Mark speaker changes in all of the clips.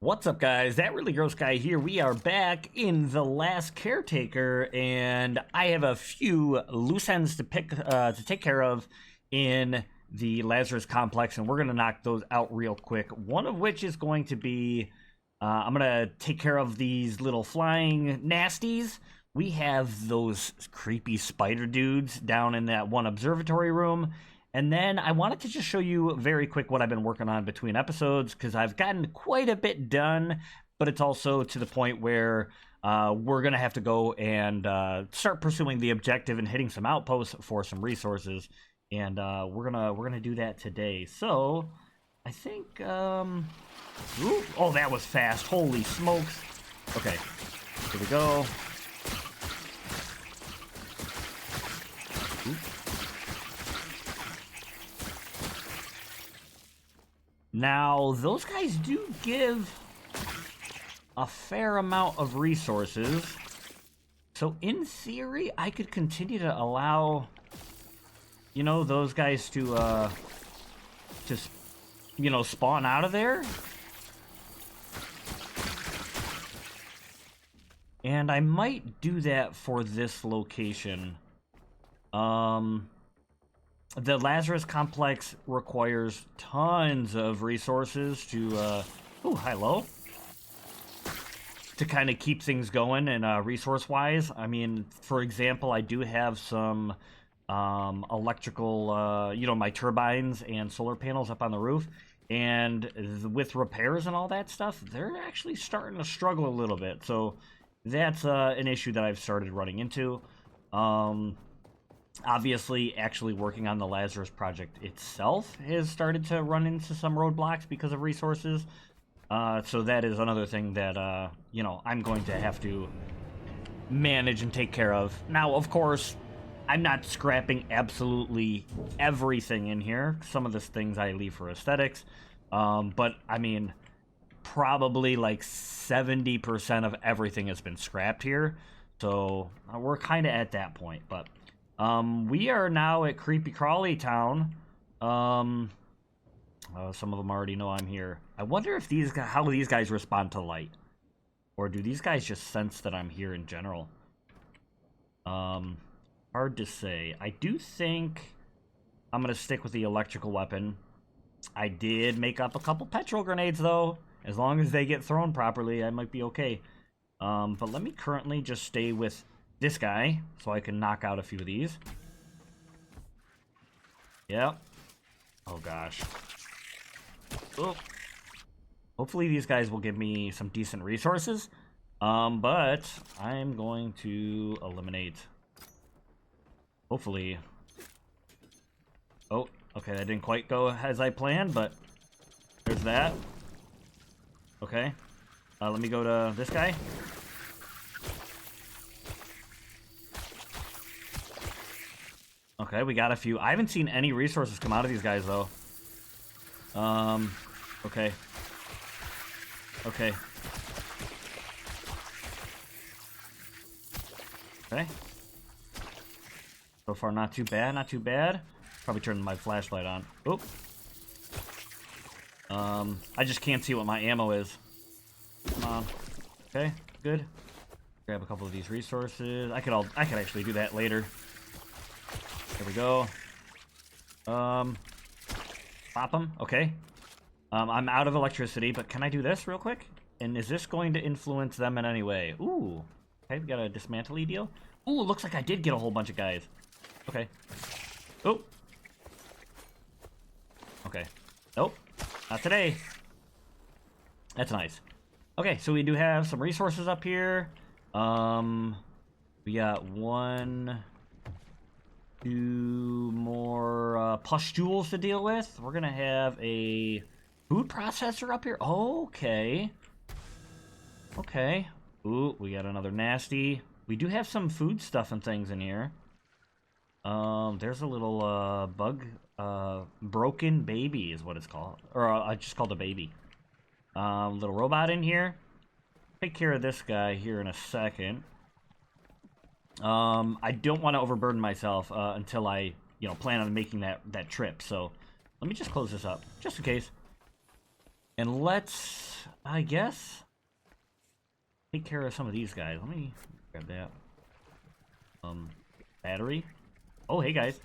Speaker 1: What's up, guys? That really gross guy here. We are back in the last Caretaker, and I have a few loose ends to take care of in the Lazarus Complex, and we're gonna knock those out real quick. One of which is going to be I'm gonna take care of these little flying nasties. We have those creepy spider dudes down in that one observatory room. And then I wanted to just show you very quick what I've been working on between episodes, because I've gotten quite a bit done, but it's also to the point where we're going to have to go and start pursuing the objective and hitting some outposts for some resources. And we're gonna do that today. So I think ooh, oh, that was fast. Holy smokes. Okay, here we go. Ooh. Now, those guys do give a fair amount of resources. So, in theory, I could continue to allow, you know, those guys to just, you know, spawn out of there. And I might do that for this location. The Lazarus Complex requires tons of resources to, oh, hello. To kind of keep things going and resource-wise. I mean, for example, I do have some electrical, you know, my turbines and solar panels up on the roof. And with repairs and all that stuff, they're actually starting to struggle a little bit. So that's an issue that I've started running into. Obviously, actually working on the Lazarus project itself has started to run into some roadblocks because of resources. So that is another thing that, you know, I'm going to have to manage and take care of. Now, of course, I'm not scrapping absolutely everything in here. Some of the things I leave for aesthetics. But, I mean, probably like 70% of everything has been scrapped here. So we're kind of at that point, but... we are now at Creepy Crawly Town. Some of them already know I'm here. I wonder if how these guys respond to light. Or do these guys just sense that I'm here in general? Hard to say. I do think I'm gonna stick with the electrical weapon. I did make up a couple petrol grenades, though. As long as they get thrown properly, I might be okay. But let me currently just stay with this guy, so I can knock out a few of these. Yep. Oh, gosh. Oh. Hopefully these guys will give me some decent resources. But I'm going to eliminate... Hopefully... Oh, okay, that didn't quite go as I planned, but... There's that. Okay. Let me go to this guy. Okay, we got a few. I haven't seen any resources come out of these guys, though. Okay. Okay. Okay. So far, not too bad, not too bad. Probably turning my flashlight on. Oop. I just can't see what my ammo is. Come on. Okay, good. Grab a couple of these resources. I could actually do that later. There we go. Pop them. Okay. I'm out of electricity, but can I do this real quick? And is this going to influence them in any way? Ooh. Okay, we got a dismantle deal. Ooh, looks like I did get a whole bunch of guys. Okay. Oh. Okay. Nope. Not today. That's nice. Okay, so we do have some resources up here. We got 1... 2 more pustules to deal with. We're gonna have a food processor up here. Okay. Okay. Ooh, we got another nasty. We do have some food stuff and things in here. There's a little bug. Broken baby is what it's called. Or I just called a baby. Little robot in here. Take care of this guy here in a second. I don't want to overburden myself until I, you know, plan on making that trip. So let me just close this up, just in case. And let's, I guess, take care of some of these guys. Let me grab that. Battery. Oh, hey guys.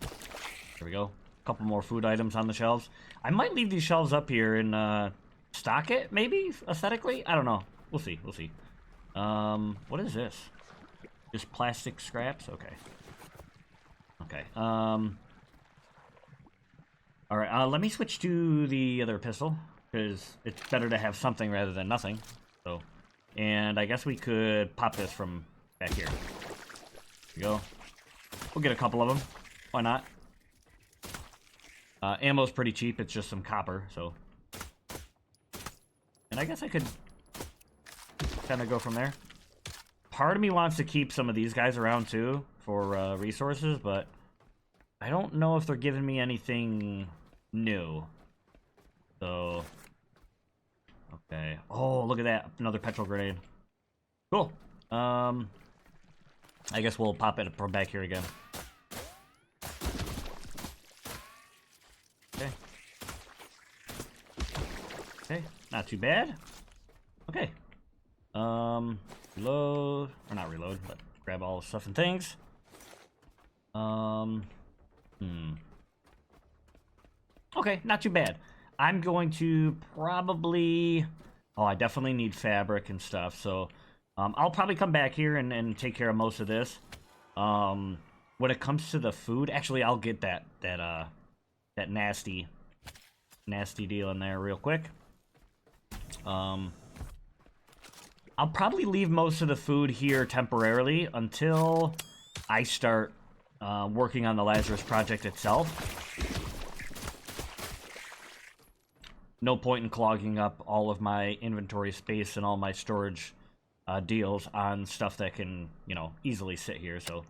Speaker 1: There we go. A couple more food items on the shelves. I might leave these shelves up here and stock it, maybe, aesthetically? I don't know. We'll see, we'll see. What is this? Just plastic scraps? Okay. Okay, alright, let me switch to the other pistol, because it's better to have something rather than nothing. So, and I guess we could pop this from back here. There we go. We'll get a couple of them. Why not? Ammo's pretty cheap, it's just some copper, so. And I guess I could kind of go from there. Part of me wants to keep some of these guys around too for resources, but I don't know if they're giving me anything new. So, okay. Oh, look at that. Another petrol grenade. Cool. I guess we'll pop it from back here again. Okay. Okay, not too bad. Okay. Reload, or not reload, but grab all the stuff and things. Okay, not too bad. I'm going to probably... Oh, I definitely need fabric and stuff, so... I'll probably come back here and take care of most of this. When it comes to the food... Actually, I'll get that nasty deal in there real quick. I'll probably leave most of the food here temporarily until I start working on the Lazarus project itself. No point in clogging up all of my inventory space and all my storage deals on stuff that can, you know, easily sit here. So,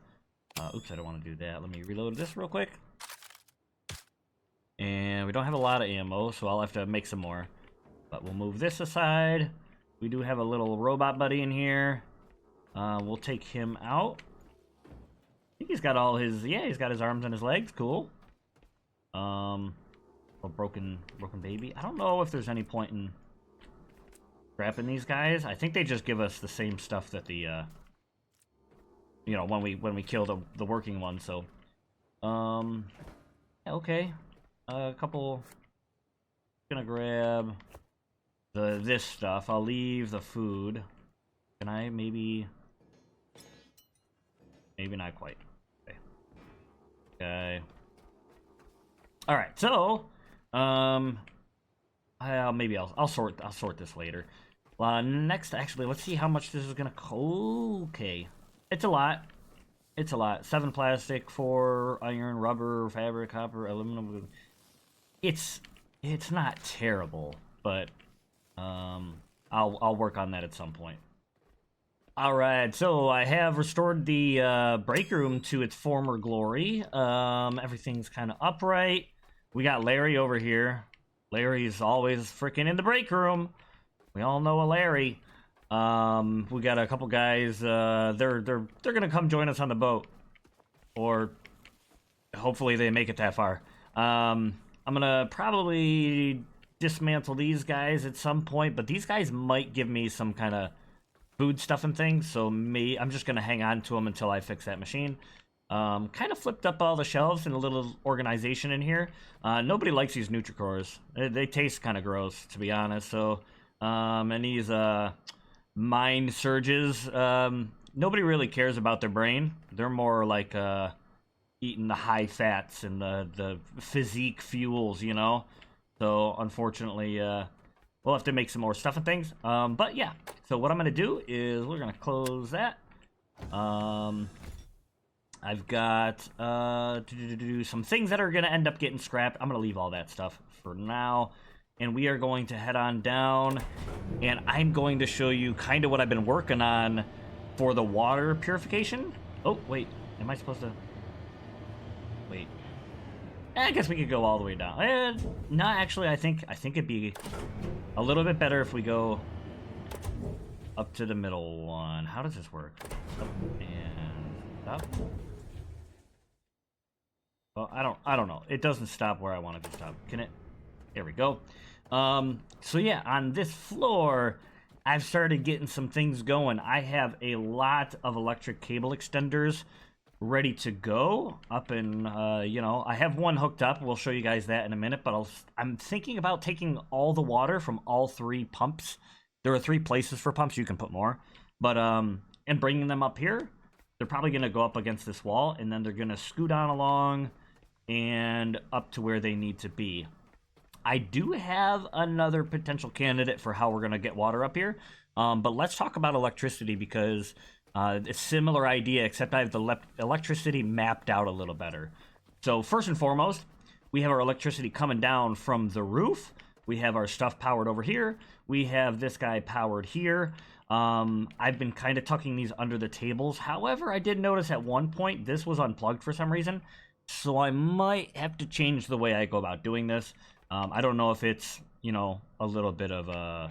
Speaker 1: oops, I don't want to do that. Let me reload this real quick. And we don't have a lot of ammo, so I'll have to make some more. But we'll move this aside. We do have a little robot buddy in here. We'll take him out. I think he's got all his... Yeah, he's got his arms and his legs. Cool. A broken baby. I don't know if there's any point in scrapping these guys. I think they just give us the same stuff that the... you know, when we kill the working one, so... okay. A couple... Gonna grab... this stuff. I'll leave the food. Can I maybe not quite. Okay. All right. So, maybe I'll sort this later. Next, actually, let's see how much this is gonna. Okay, it's a lot. It's a lot. 7 plastic, 4 iron, rubber, fabric, copper, aluminum. It's not terrible, but I'll work on that at some point. Alright, so I have restored the break room to its former glory. Everything's kind of upright. We got Larry over here. Larry's always freaking in the break room. We all know a Larry. We got a couple guys. They're gonna come join us on the boat, or hopefully they make it that far. I'm gonna probably dismantle these guys at some point, but these guys might give me some kind of food stuff and things, so I'm just gonna hang on to them until I fix that machine. Kind of flipped up all the shelves and a little organization in here. Nobody likes these Nutricores. They taste kind of gross, to be honest. So, and these mind surges, nobody really cares about their brain. They're more like eating the high fats and the physique fuels, you know. So unfortunately, we'll have to make some more stuff and things. But yeah, so what I'm gonna do is we're gonna close that. I've got some things that are gonna end up getting scrapped. I'm gonna leave all that stuff for now, and we are going to head on down, and I'm going to show you kind of what I've been working on for the water purification. Oh wait, am I supposed to? Wait. I guess we could go all the way down. No, actually, I think it'd be a little bit better if we go up to the middle one. How does this work? Up and up. Well, I don't know. It doesn't stop where I want it to stop. Can it? There we go. So yeah, on this floor, I've started getting some things going. I have a lot of electric cable extenders ready to go up in, you know, I have one hooked up. We'll show you guys that in a minute, but I'm thinking about taking all the water from all 3 pumps. There are 3 places for pumps. You can put more, but, and bringing them up here. They're probably going to go up against this wall, and then they're going to scoot on along and up to where they need to be. I do have another potential candidate for how we're going to get water up here, but let's talk about electricity because it's a similar idea, except I have the electricity mapped out a little better. So first and foremost, we have our electricity coming down from the roof. We have our stuff powered over here. We have this guy powered here. I've been kind of tucking these under the tables. However, I did notice at one point this was unplugged for some reason, so I might have to change the way I go about doing this. I don't know if it's, you know, a little bit of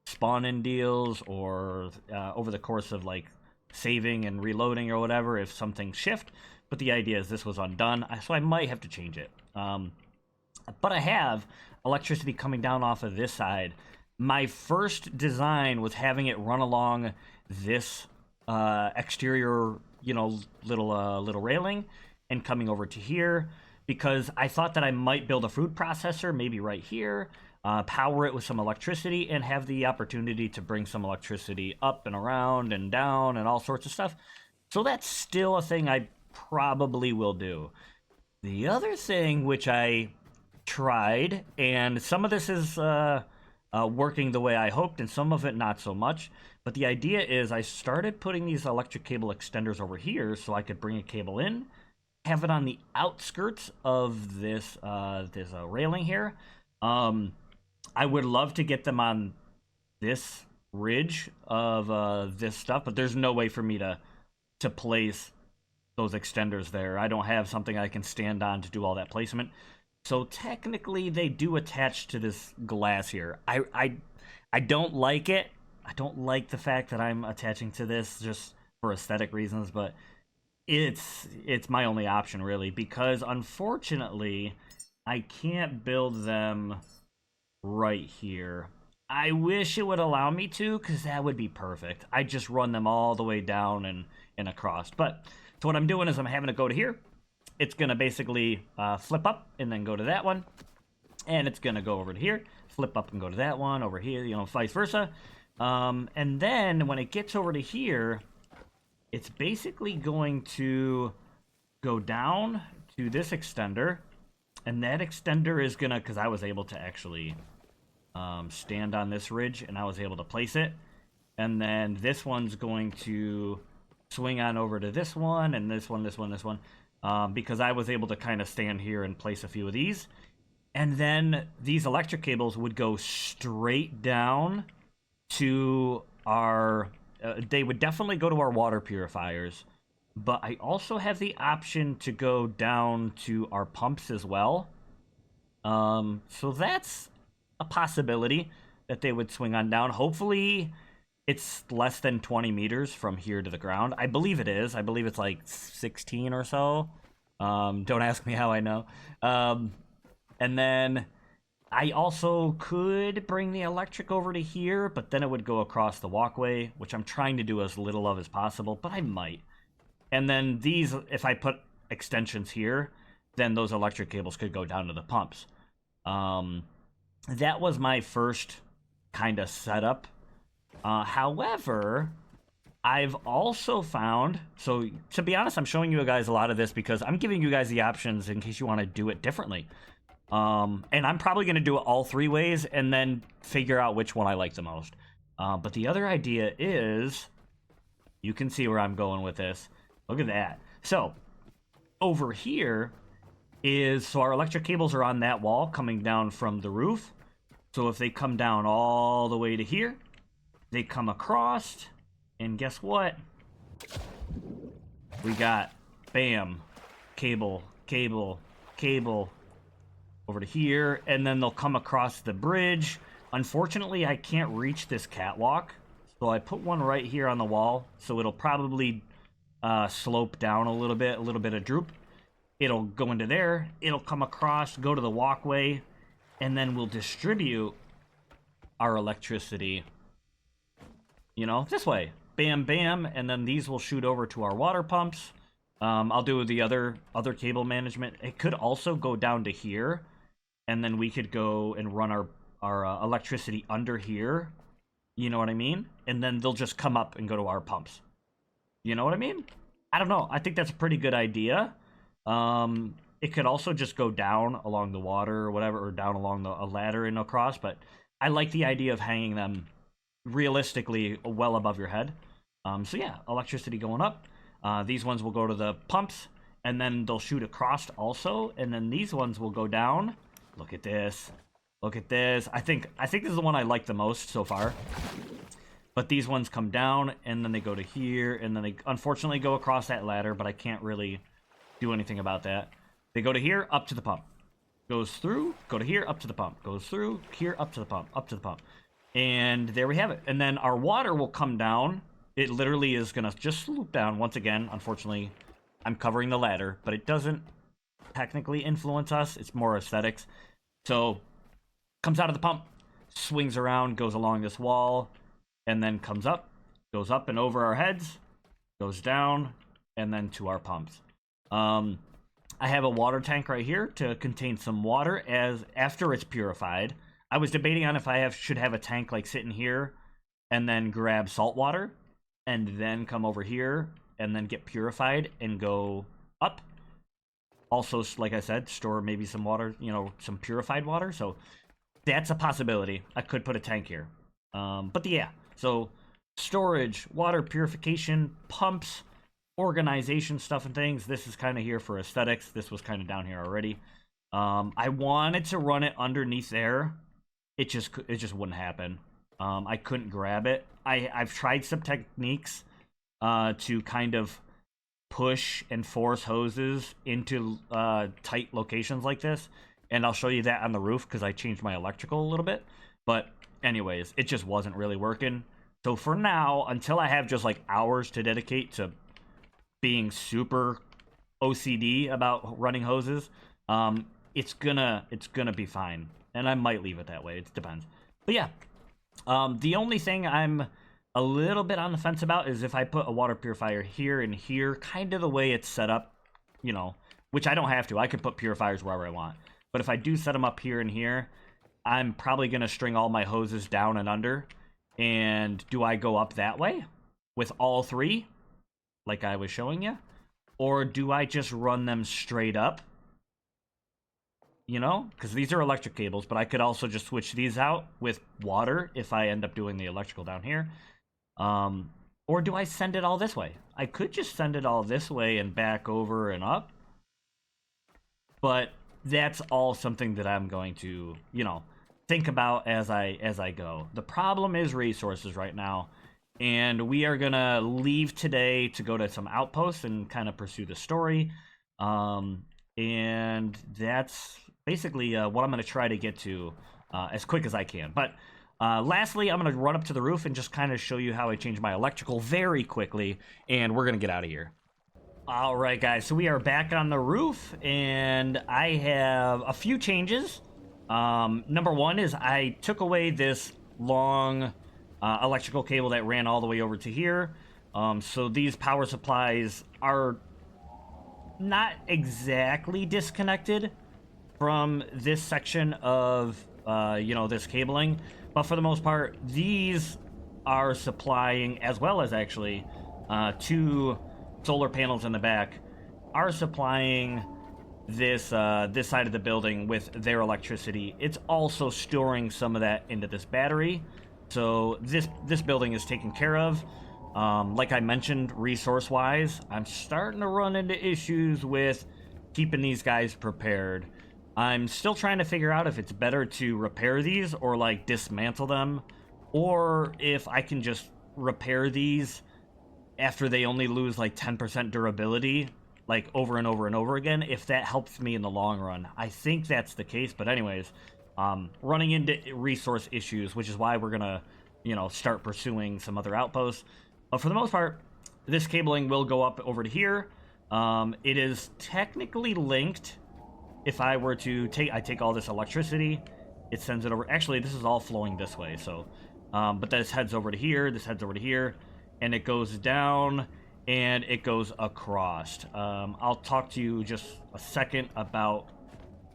Speaker 1: spawn-in deals or over the course of, like, saving and reloading or whatever, if some things shift. But the idea is this was undone, so I might have to change it. But I have electricity coming down off of this side. My first design was having it run along this exterior, you know, little railing and coming over to here, because I thought that I might build a food processor, maybe right here, power it with some electricity, and have the opportunity to bring some electricity up and around and down and all sorts of stuff. So that's still a thing I probably will do. The other thing which I tried, and some of this is working the way I hoped, and some of it not so much, but the idea is I started putting these electric cable extenders over here so I could bring a cable in, have it on the outskirts of this railing here. I would love to get them on this ridge of this stuff, but there's no way for me to place those extenders there. I don't have something I can stand on to do all that placement. So technically they do attach to this glass here. I don't like it. I don't like the fact that I'm attaching to this just for aesthetic reasons, but it's my only option really, because unfortunately I can't build them right here. I wish it would allow me to, because that would be perfect. I just run them all the way down and across. But so what I'm doing is I'm having to go to here. It's gonna basically flip up and then go to that one, and it's gonna go over to here, flip up and go to that one, over here, you know, vice versa. And then when it gets over to here, it's basically going to go down to this extender, and that extender is gonna, because I was able to actually stand on this ridge and I was able to place it, and then this one's going to swing on over to this one, and this one, because I was able to kind of stand here and place a few of these. And then these electric cables would go straight down to our they would definitely go to our water purifiers, but I also have the option to go down to our pumps as well. So that's a possibility that they would swing on down. Hopefully it's less than 20 meters from here to the ground. I believe it is. I believe it's like 16 or so. Don't ask me how I know. And then I also could bring the electric over to here, but then it would go across the walkway, which I'm trying to do as little of as possible, but I might. And then these, if I put extensions here, then those electric cables could go down to the pumps. That was my first kind of setup. However, I've also found, so to be honest, I'm showing you guys a lot of this because I'm giving you guys the options in case you want to do it differently. And I'm probably going to do it all 3 ways and then figure out which one I like the most. But the other idea is, you can see where I'm going with this. Look at that. So, over here is, so our electric cables are on that wall coming down from the roof. So if they come down all the way to here, they come across, and guess what? We got, bam, cable, over to here, and then they'll come across the bridge. Unfortunately, I can't reach this catwalk, so I put one right here on the wall, so it'll probably slope down a little bit of droop. It'll go into there, it'll come across, go to the walkway, and then we'll distribute our electricity, you know, this way. Bam, bam, and then these will shoot over to our water pumps. I'll do the other cable management. It could also go down to here, and then we could go and run our electricity under here. You know what I mean? And then they'll just come up and go to our pumps. You know what I mean? I don't know. I think that's a pretty good idea. It could also just go down along the water or whatever, or down along a ladder and across, but I like the idea of hanging them realistically well above your head. So yeah, electricity going up. These ones will go to the pumps, and then they'll shoot across also, and then these ones will go down. Look at this. Look at this. I think this is the one I like the most so far. But these ones come down, and then they go to here, and then they unfortunately go across that ladder, but I can't really do anything about that. They go to here, up to the pump. Goes through, go to here, up to the pump. Goes through, here, up to the pump, up to the pump. And there we have it. And then our water will come down. It literally is going to just swoop down. Once again, unfortunately, I'm covering the ladder, but it doesn't technically influence us. It's more aesthetics. So, comes out of the pump, swings around, goes along this wall, and then comes up, goes up and over our heads, goes down, and then to our pumps. I have a water tank right here to contain some water after it's purified. I was debating on if I should have a tank like sitting here and then grab salt water and then come over here and then get purified and go up. Also, like I said, store maybe some water, you know, some purified water. So that's a possibility. I could put a tank here. But yeah, so storage, water purification, pumps, organization stuff and things. This is kind of here for aesthetics. This was kind of down here already. I wanted to run it underneath there. It just wouldn't happen. I couldn't grab it. I've tried some techniques to kind of push and force hoses into tight locations like this, and I'll show you that on the roof because I changed my electrical a little bit. But anyways, it just wasn't really working. So for now, until I have just like hours to dedicate to being super OCD about running hoses, it's gonna be fine, and I might leave it that way. It depends. But yeah, the only thing I'm a little bit on the fence about is if I put a water purifier here and here, kind of the way it's set up, you know, which I don't have to. I could put purifiers wherever I want. But if I do set them up here and here, I'm probably going to string all my hoses down and under. And do I go up that way with all three, like I was showing you? Or do I just run them straight up? You know, because these are electric cables, but I could also just switch these out with water if I end up doing the electrical down here. Or do I send it all this way? I could just send it all this way and back over and up. But that's all something that I'm going to, you know, think about as I go. The problem is resources right now. And we are going to leave today to go to some outposts and kind of pursue the story. And that's basically what I'm going to try to get to as quick as I can. But lastly, I'm going to run up to the roof and just kind of show you how I change my electrical very quickly, and we're going to get out of here. All right, guys, so we are back on the roof, and I have a few changes. Number one is I took away this long electrical cable that ran all the way over to here. So these power supplies are not exactly disconnected from this section of, you know, this cabling. But for the most part, these are supplying, as well as actually two solar panels in the back, are supplying this this side of the building with their electricity. It's also storing some of that into this battery. So this building is taken care of. Like I mentioned, resource-wise, I'm starting to run into issues with keeping these guys prepared. I'm still trying to figure out if it's better to repair these or like dismantle them, or if I can just repair these after they only lose like 10% durability, like over and over and over again, if that helps me in the long run. I think that's the case, but anyways, running into resource issues, which is why we're gonna, you know, start pursuing some other outposts. But for the most part, this cabling will go up over to here. It is technically linked. If I were to take all this electricity, it sends it over. Actually, this is all flowing this way, so, but this heads over to here, this heads over to here, and it goes down, and it goes across. I'll talk to you just a second about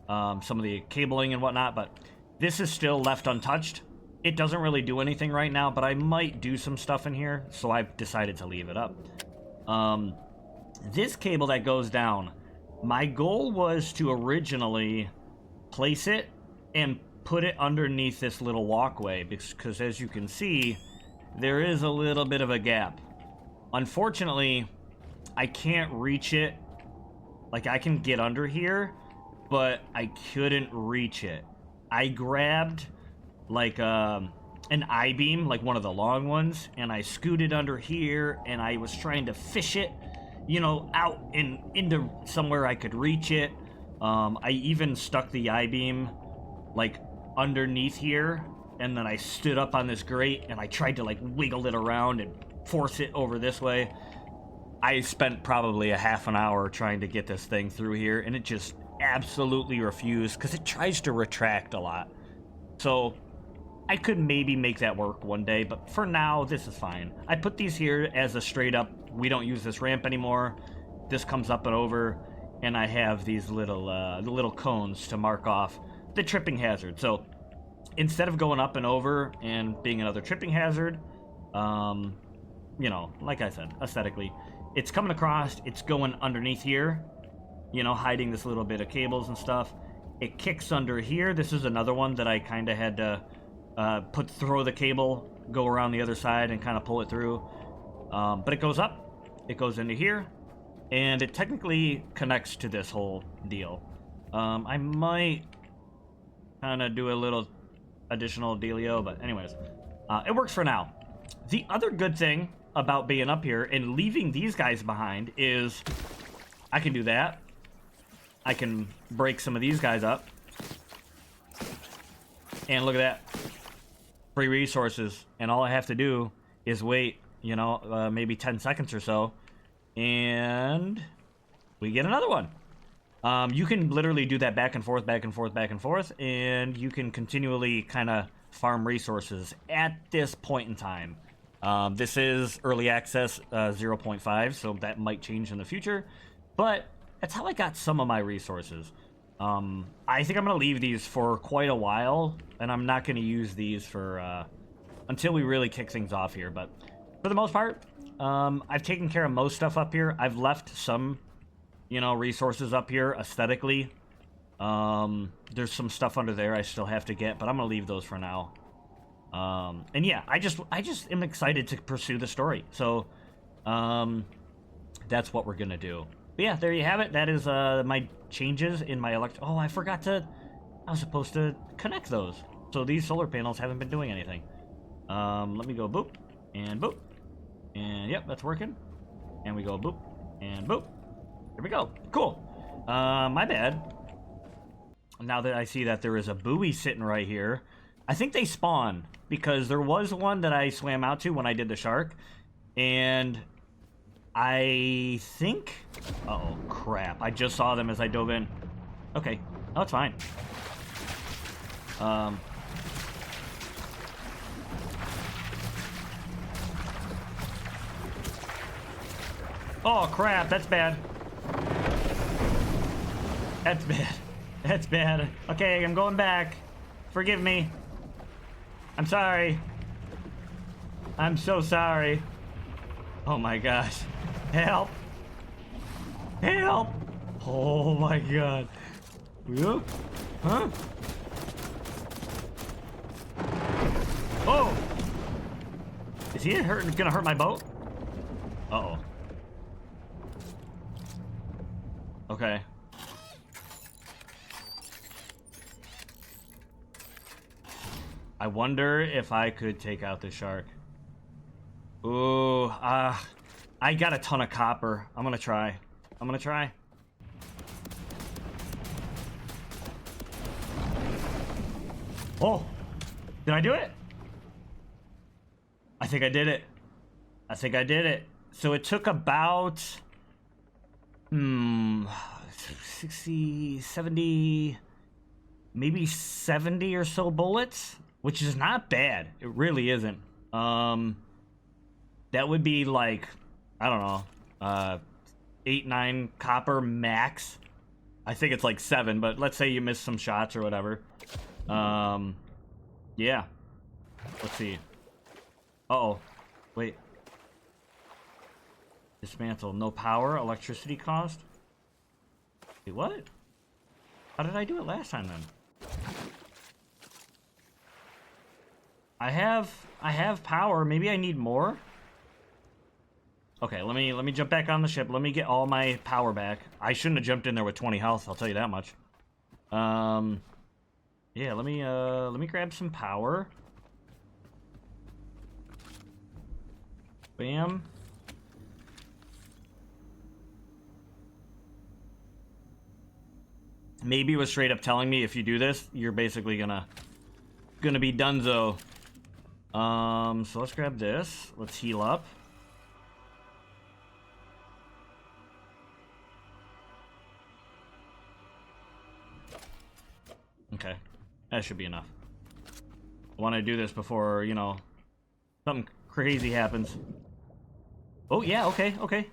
Speaker 1: some of the cabling and whatnot, but this is still left untouched. It doesn't really do anything right now, but I might do some stuff in here, so I've decided to leave it up. This cable that goes down, my goal was to originally place it and put it underneath this little walkway, because as you can see, there is a little bit of a gap. Unfortunately, I can't reach it. Like, I can get under here, but I couldn't reach it. I grabbed like an I-beam, like one of the long ones, and I scooted under here, and I was trying to fish it, you know, out and into somewhere I could reach it. I even stuck the I-beam like underneath here, and then I stood up on this grate and I tried to like wiggle it around and force it over this way. I spent probably a half an hour trying to get this thing through here, and it just absolutely refused because it tries to retract a lot. So I could maybe make that work one day, but for now, this is fine. I put these here as a straight up, we don't use this ramp anymore. This comes up and over, and I have these little cones to mark off the tripping hazard. So instead of going up and over and being another tripping hazard, you know, like I said, aesthetically, it's coming across, it's going underneath here, you know, hiding this little bit of cables and stuff. It kicks under here. This is another one that I kind of had to throw the cable, go around the other side and kind of pull it through. But it goes up, it goes into here, and it technically connects to this whole deal. I might kind of do a little additional dealio, but anyways, it works for now. The other good thing about being up here and leaving these guys behind is I can do that. I can break some of these guys up. And look at that. Free resources, and all I have to do is wait, you know, maybe 10 seconds or so, and we get another one. You can literally do that back and forth, back and forth, back and forth, and you can continually kind of farm resources at this point in time. This is early access 0.5, so that might change in the future, but that's how I got some of my resources. I think I'm going to leave these for quite a while, and I'm not going to use these for until we really kick things off here. But for the most part, I've taken care of most stuff up here. I've left some, you know, resources up here aesthetically. There's some stuff under there I still have to get, but I'm going to leave those for now. And yeah, I just am excited to pursue the story. So that's what we're going to do. But yeah, there you have it. That is my changes in my Oh, I forgot to... I was supposed to connect those. So these solar panels haven't been doing anything. Let me go boop, and boop. And yep, that's working. And we go boop, and boop. Here we go. Cool. My bad. Now that I see that there is a buoy sitting right here, I think they spawn, because there was one that I swam out to when I did the shark, and I think... Uh-oh, crap. I just saw them as I dove in. Okay. Oh, it's fine. Oh, crap. That's bad. That's bad. That's bad. Okay, I'm going back. Forgive me. I'm sorry. I'm so sorry. Oh, my gosh. Help! Help! Oh my god. Whoop. Huh? Oh! Is he gonna hurt my boat? Uh-oh. Okay. I wonder if I could take out the shark. Ooh, I got a ton of copper. I'm gonna try. Oh! Did I do it? I think I did it. So it took about Hmm, 60, 70, maybe 70 or so bullets, which is not bad. It really isn't. That would be like, I don't know, 8, 9 copper max. I think it's like 7, but let's say you missed some shots or whatever. Yeah. Let's see. Uh-oh. Wait. Dismantle. No power. Electricity cost. Wait, what? How did I do it last time then? I have power. Maybe I need more. Okay, let me jump back on the ship. Let me get all my power back. I shouldn't have jumped in there with 20 health, I'll tell you that much. Yeah, let me grab some power. Bam. Maybe it was straight up telling me if you do this, you're basically gonna be donezo. So let's grab this. Let's heal up. Okay, that should be enough. I want to do this before, you know, something crazy happens. Oh, yeah, okay, okay.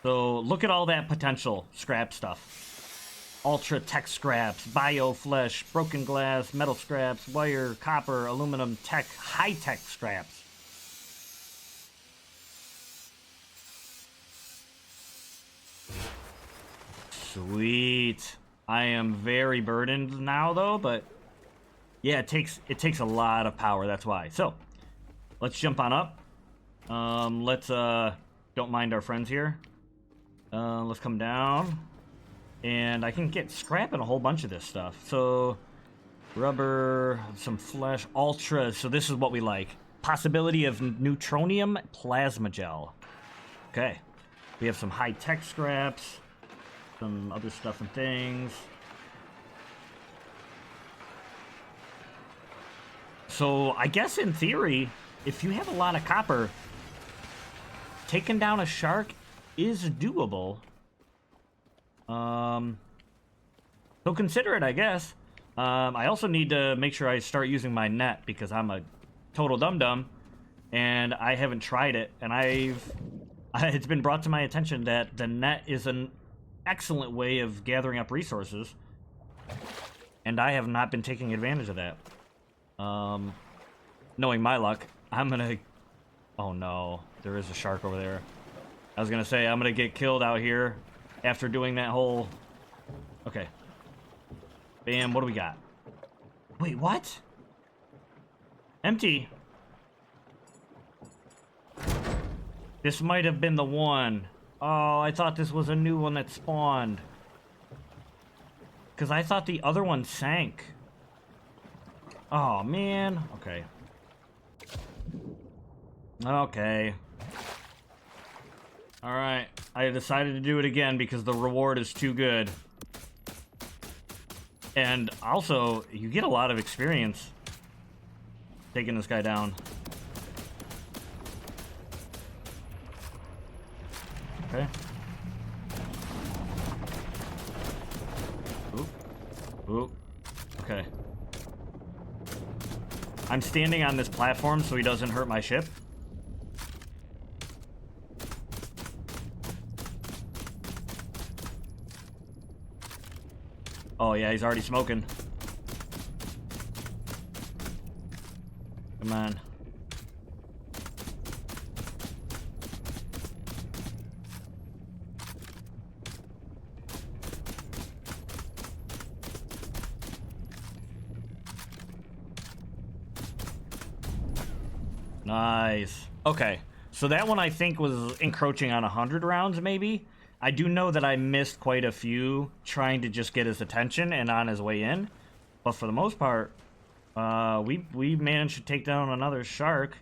Speaker 1: So, look at all that potential scrap stuff. Ultra tech scraps, bio flesh, broken glass, metal scraps, wire, copper, aluminum, tech, high-tech scraps. Sweet. I am very burdened now, though, but yeah, it takes a lot of power. That's why. So let's jump on up. Let's don't mind our friends here. Let's come down, and I can get scrap and a whole bunch of this stuff. So rubber, some flesh, ultra. So this is what we like. Possibility of neutronium plasma gel. Okay, we have some high tech scraps. Some other stuff and things. So I guess in theory, if you have a lot of copper, taking down a shark is doable. So consider it, I guess. I also need to make sure I start using my net because I'm a total dum-dum and I haven't tried it. And it's been brought to my attention that the net is an excellent way of gathering up resources, and I have not been taking advantage of that. Knowing my luck, I'm gonna... Oh no, there is a shark over there. I was gonna say, I'm gonna get killed out here after doing that whole... Okay. Bam, what do we got? Wait, what? Empty. This might have been the one. Oh, I thought this was a new one that spawned. Because I thought the other one sank. Oh, man. Okay. Okay. Alright. I decided to do it again because the reward is too good. And also, you get a lot of experience taking this guy down. Okay. Oop. Oop. Okay. I'm standing on this platform so he doesn't hurt my ship. Oh yeah, he's already smoking. Come on. Nice. Okay, so that one I think was encroaching on 100 rounds, maybe. I do know that I missed quite a few trying to just get his attention and on his way in. But for the most part, we managed to take down another shark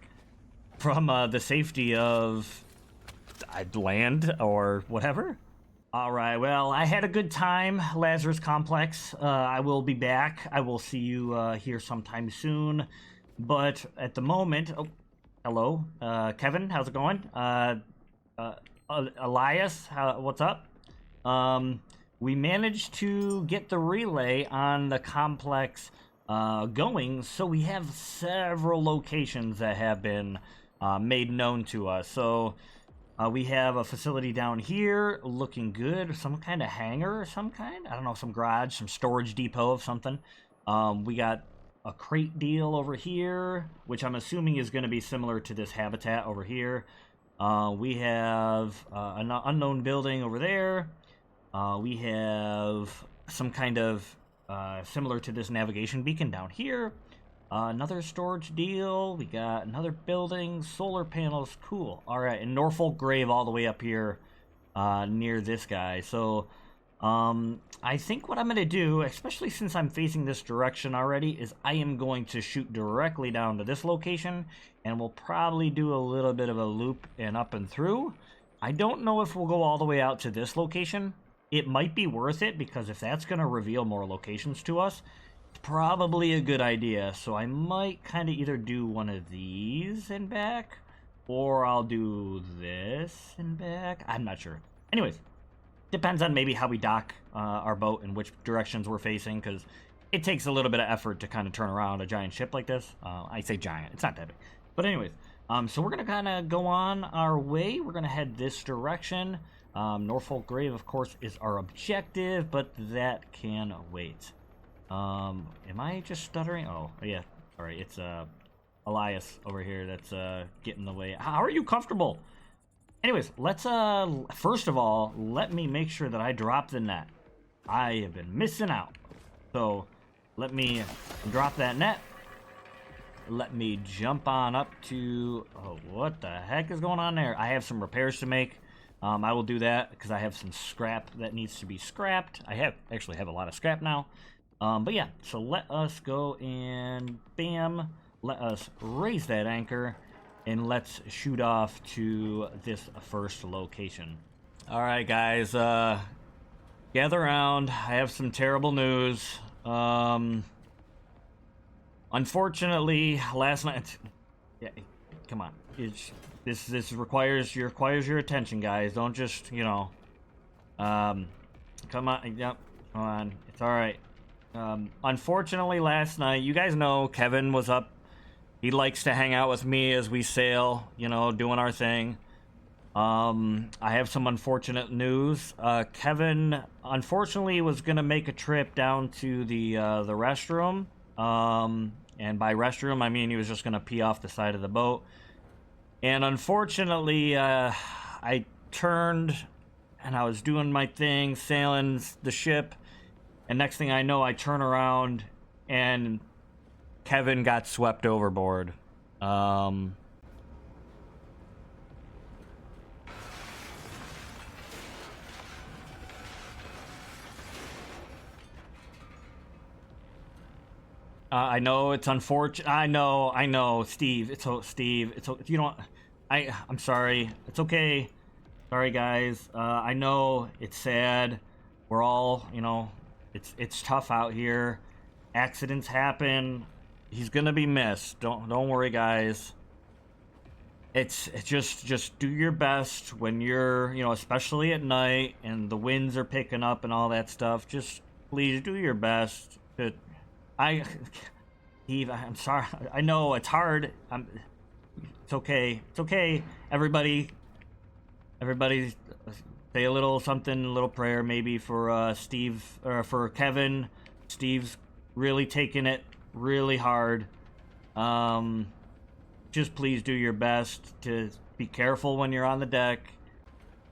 Speaker 1: from the safety of land or whatever. All right, well, I had a good time, Lazarus Complex. I will be back. I will see you here sometime soon. But at the moment... Oh, hello. Kevin, how's it going? Elias, what's up? We managed to get the relay on the complex going, so we have several locations that have been made known to us. So we have a facility down here looking good, some kind of hangar or some kind, I don't know, some garage, some storage depot of something. We got a crate deal over here, which I'm assuming is going to be similar to this habitat over here. We have an unknown building over there. We have some kind of similar to this navigation beacon down here. Another storage deal. We got another building, solar panels. Cool. All right, and Norfolk Grave all the way up here near this guy. So I think what I'm going to do, especially since I'm facing this direction already, is I am going to shoot directly down to this location, and we'll probably do a little bit of a loop and up and through. I don't know if we'll go all the way out to this location. It might be worth it, because if that's going to reveal more locations to us, it's probably a good idea. So I might kind of either do one of these and back, or I'll do this and back. I'm not sure. Anyways, depends on maybe how we dock our boat and which directions we're facing, because it takes a little bit of effort to kind of turn around a giant ship like this. I say giant, it's not that big. But anyways, so we're going to kind of go on our way. We're going to head this direction. Norfolk Grave, of course, is our objective, but that can wait. Am I just stuttering? Oh, yeah. All right, it's Elias over here that's getting in the way. How are you comfortable? Anyways, let's first of all, let me make sure that I drop the net. I have been missing out. So let me drop that net. Let me jump on up to... Oh, what the heck is going on there? I have some repairs to make. I will do that because I have some scrap that needs to be scrapped. I actually have a lot of scrap now. But yeah, so let us go and bam, let us raise that anchor. And let's shoot off to this first location. All right, guys, gather around. I have some terrible news. Unfortunately, last night. Yeah, come on. This requires your attention, guys. Don't just, you know. Come on. Yep. Come on. It's all right. Unfortunately, last night, you guys know Kevin was up. He likes to hang out with me as we sail, you know, doing our thing. I have some unfortunate news. Kevin, unfortunately, was going to make a trip down to the restroom. And by restroom, I mean he was just going to pee off the side of the boat. And unfortunately, I turned and I was doing my thing, sailing the ship. And next thing I know, I turn around and Kevin got swept overboard. I know it's unfortunate. I know, Steve. Steve. You don't. I'm sorry. It's okay. Sorry, guys. I know it's sad. We're all, you know, it's tough out here. Accidents happen. He's gonna be missed. Don't worry, guys. It's just do your best when you're, you know, especially at night and the winds are picking up and all that stuff. Just please do your best. Steve, I'm sorry. I know it's hard. It's okay. It's okay. Everybody, say a little something, a little prayer maybe for Steve or for Kevin. Steve's really taking it really hard. Just please do your best to be careful when you're on the deck.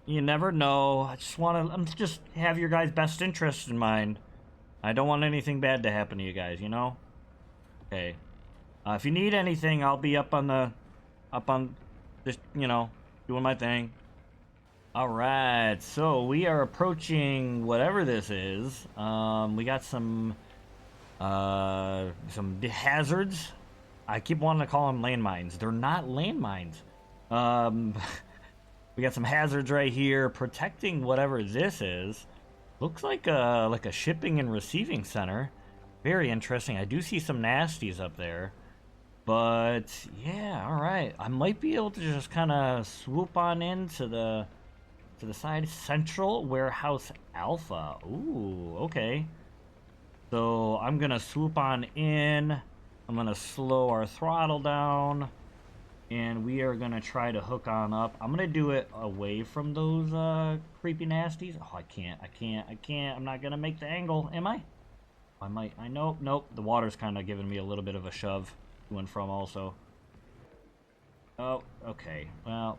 Speaker 1: You never know. I just have your guys' best interests in mind. I don't want anything bad to happen to you guys, you know? Okay. If you need anything, I'll be up on just, you know, doing my thing. All right, so we are approaching whatever this is. We got some hazards. I keep wanting to call them landmines. They're not landmines. We got some hazards right here protecting whatever this is. Looks like a shipping and receiving center. Very interesting. I do see some nasties up there. But yeah, all right. I might be able to just kind of swoop on into the to the side. Central Warehouse Alpha. Ooh, okay. So I'm gonna swoop on in. I'm gonna slow our throttle down. And we are gonna try to hook on up. I'm gonna do it away from those creepy nasties. Oh, I can't. I'm not gonna make the angle, am I? I might. Nope. The water's kind of giving me a little bit of a shove to and from also. Oh, okay. Well,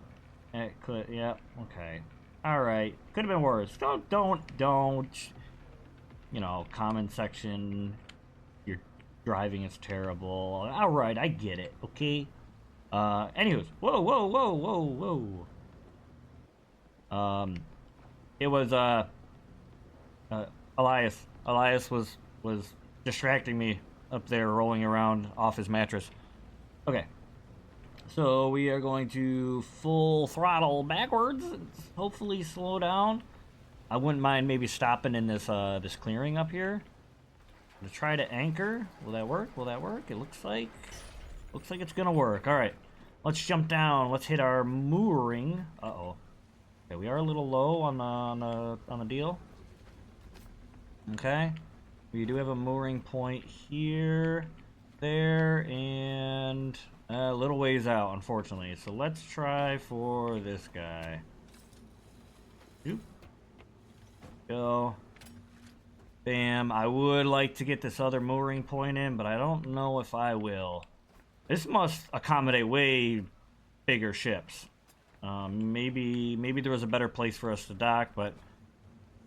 Speaker 1: it could. Yeah. Okay. All right. Could have been worse. Don't. You know, comment section. Your driving is terrible. All right, I get it. Okay. Anyways, whoa. It was, Elias. Elias was distracting me up there, rolling around off his mattress. Okay. So we are going to full throttle backwards, hopefully slow down. I wouldn't mind maybe stopping in this, this clearing up here. To try to anchor. Will that work? It looks like it's gonna work. All right, let's jump down. Let's hit our mooring. Uh-oh. Okay, we are a little low on the deal. Okay, we do have a mooring point here, there, and a little ways out, unfortunately. So let's try for this guy. Oop. Go. Bam. I would like to get this other mooring point in, but I don't know if I will. This must accommodate way bigger ships. Maybe there was a better place for us to dock, but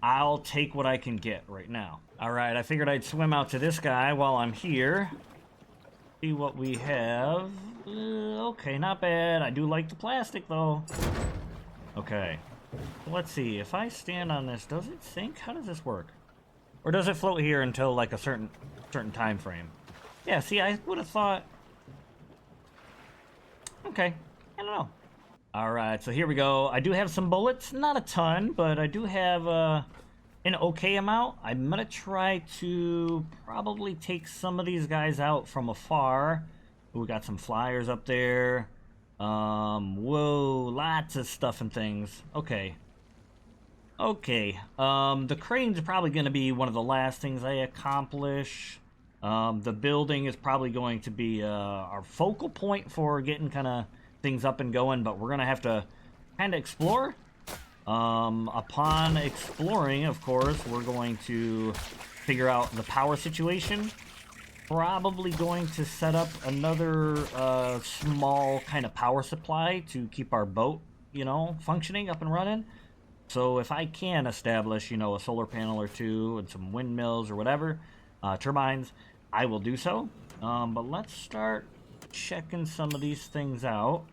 Speaker 1: I'll take what I can get right now. All right, I figured I'd swim out to this guy while I'm here. See what we have. Okay, not bad. I do like the plastic, though. Okay. Let's see. If I stand on this, does it sink? How does this work? Or does it float here until, like, a certain time frame? Yeah, see, I would have thought... Okay. I don't know. Alright, so here we go. I do have some bullets. Not a ton, but I do have an okay amount. I'm gonna try to probably take some of these guys out from afar. Ooh, we got some flyers up there. Whoa, lots of stuff and things. Okay. Okay, the crane's probably going to be one of the last things I accomplish. The building is probably going to be our focal point for getting kind of things up and going, but we're going to have to kind of explore. Upon exploring, of course, we're going to figure out the power situation. Probably going to set up another small kind of power supply to keep our boat, you know, functioning, up and running. So if I can establish, you know, a solar panel or two and some windmills or whatever, turbines, I will do so. But let's start checking some of these things out.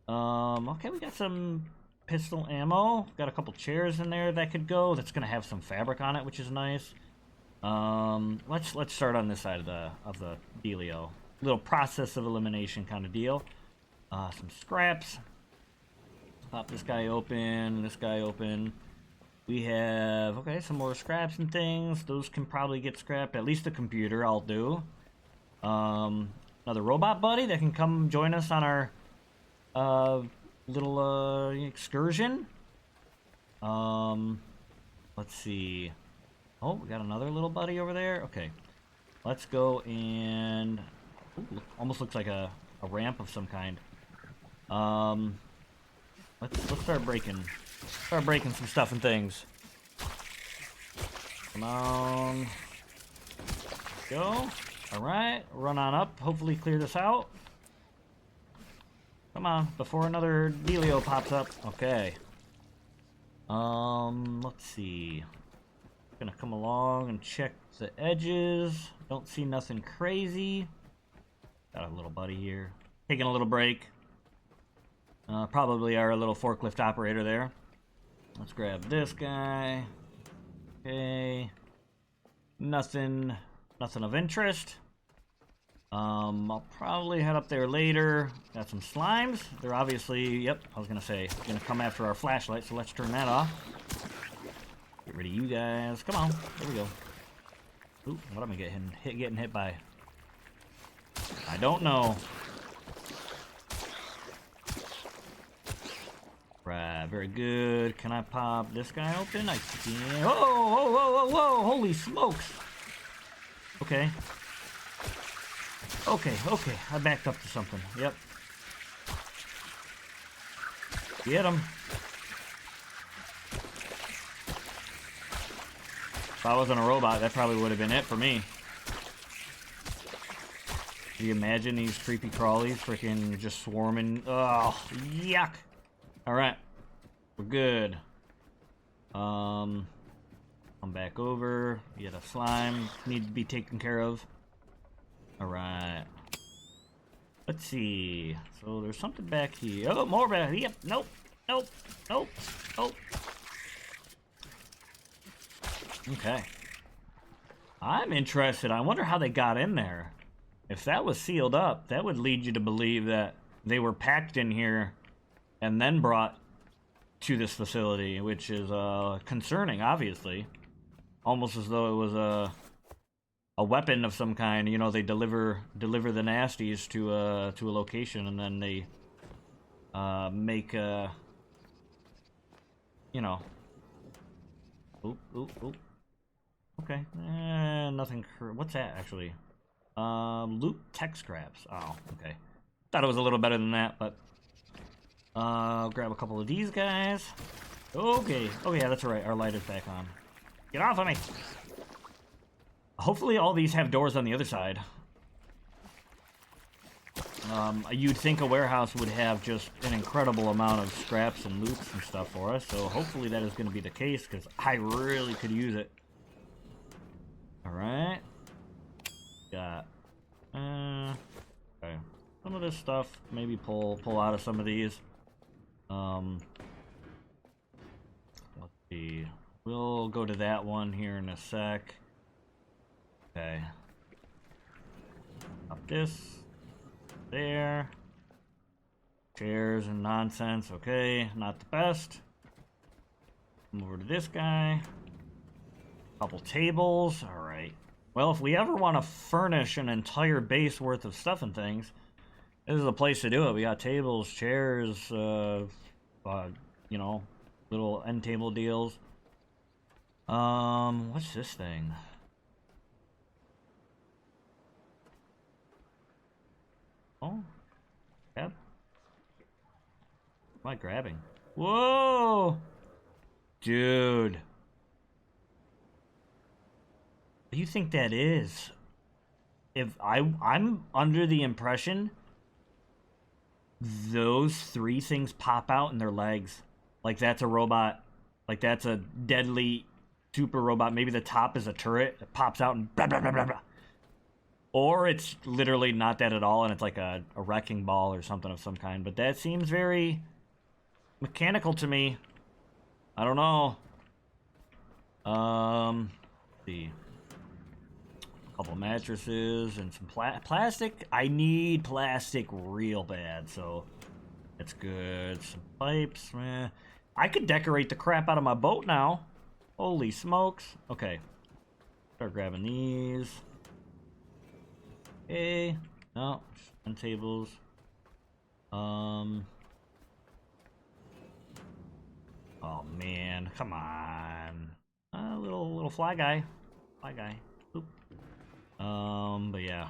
Speaker 1: Okay, we got some pistol ammo. Got a couple chairs in there that could go. That's gonna have some fabric on it, which is nice. Let's start on this side of the dealio. Little process of elimination kind of deal. Some scraps. Pop this guy open, this guy open. We have, okay, some more scraps and things. Those can probably get scrapped. At least the computer I'll do. Another robot buddy that can come join us on our little excursion. Let's see. Oh, we got another little buddy over there. Okay. Let's go and... Ooh, almost looks like a ramp of some kind. Let's start breaking some stuff and things. Come on. Go. Alright, run on up. Hopefully clear this out. Come on, before another dealio pops up. Okay. Let's see. Gonna come along and check the edges. Don't see nothing crazy. Got a little buddy here. Taking a little break. Probably our little forklift operator there. Let's grab this guy. Okay. Nothing of interest. I'll probably head up there later. Got some slimes. They're obviously, yep, I was gonna say, gonna come after our flashlight, so let's turn that off. Get rid of you guys. Come on. There we go. Ooh, what am I getting hit by? I don't know. Grab very good. Can I pop this guy open? I can. Oh, whoa, whoa, whoa, whoa! Holy smokes! Okay. Okay, okay. I backed up to something. Yep. Get him. If I wasn't a robot, that probably would have been it for me. Can you imagine these creepy crawlies freaking just swarming? Oh, yuck. Alright. We're good. Come back over. Yeah, the slime needs to be taken care of. Alright. Let's see. So there's something back here. Oh, more back. Yep. Nope. Nope. Nope. Nope. Okay. I'm interested. I wonder how they got in there. If that was sealed up, that would lead you to believe that they were packed in here and then brought to this facility, which is concerning, obviously. Almost as though it was a weapon of some kind. You know, they deliver the nasties to a location, and then they make you know. Oop, oop, oop. Okay. Nothing. What's that actually? Loot tech scraps. Oh, okay. Thought it was a little better than that, but I'll grab a couple of these guys. Okay. Oh yeah, that's right. Our light is back on. Get off of me! Hopefully all these have doors on the other side. You'd think a warehouse would have just an incredible amount of scraps and loots and stuff for us, so hopefully that is going to be the case, because I really could use it. Alright. Got okay. Some of this stuff, maybe pull out of some of these. Let's see. We'll go to that one here in a sec. Okay. Up this. There. Chairs and nonsense. Okay, not the best. Come over to this guy. Couple tables. Alright. Well, if we ever want to furnish an entire base worth of stuff and things, this is the place to do it. We got tables, chairs, you know, little end table deals. What's this thing? Oh, grab. What am I grabbing? Whoa, dude. What do you think that is? If I'm under the impression those three things pop out in their legs. Like that's a robot. Like that's a deadly super robot. Maybe the top is a turret. It pops out and blah, blah, blah, blah, blah. Or it's literally not that at all and it's like a wrecking ball or something of some kind. But that seems very mechanical to me. I don't know. Let's see. Couple mattresses and some plastic. I need plastic real bad, so that's good. Some pipes, man. I could decorate the crap out of my boat now. Holy smokes. Okay. Start grabbing these. Okay. No, end tables. Oh man, come on. Little fly guy. Fly guy. Oop. But yeah,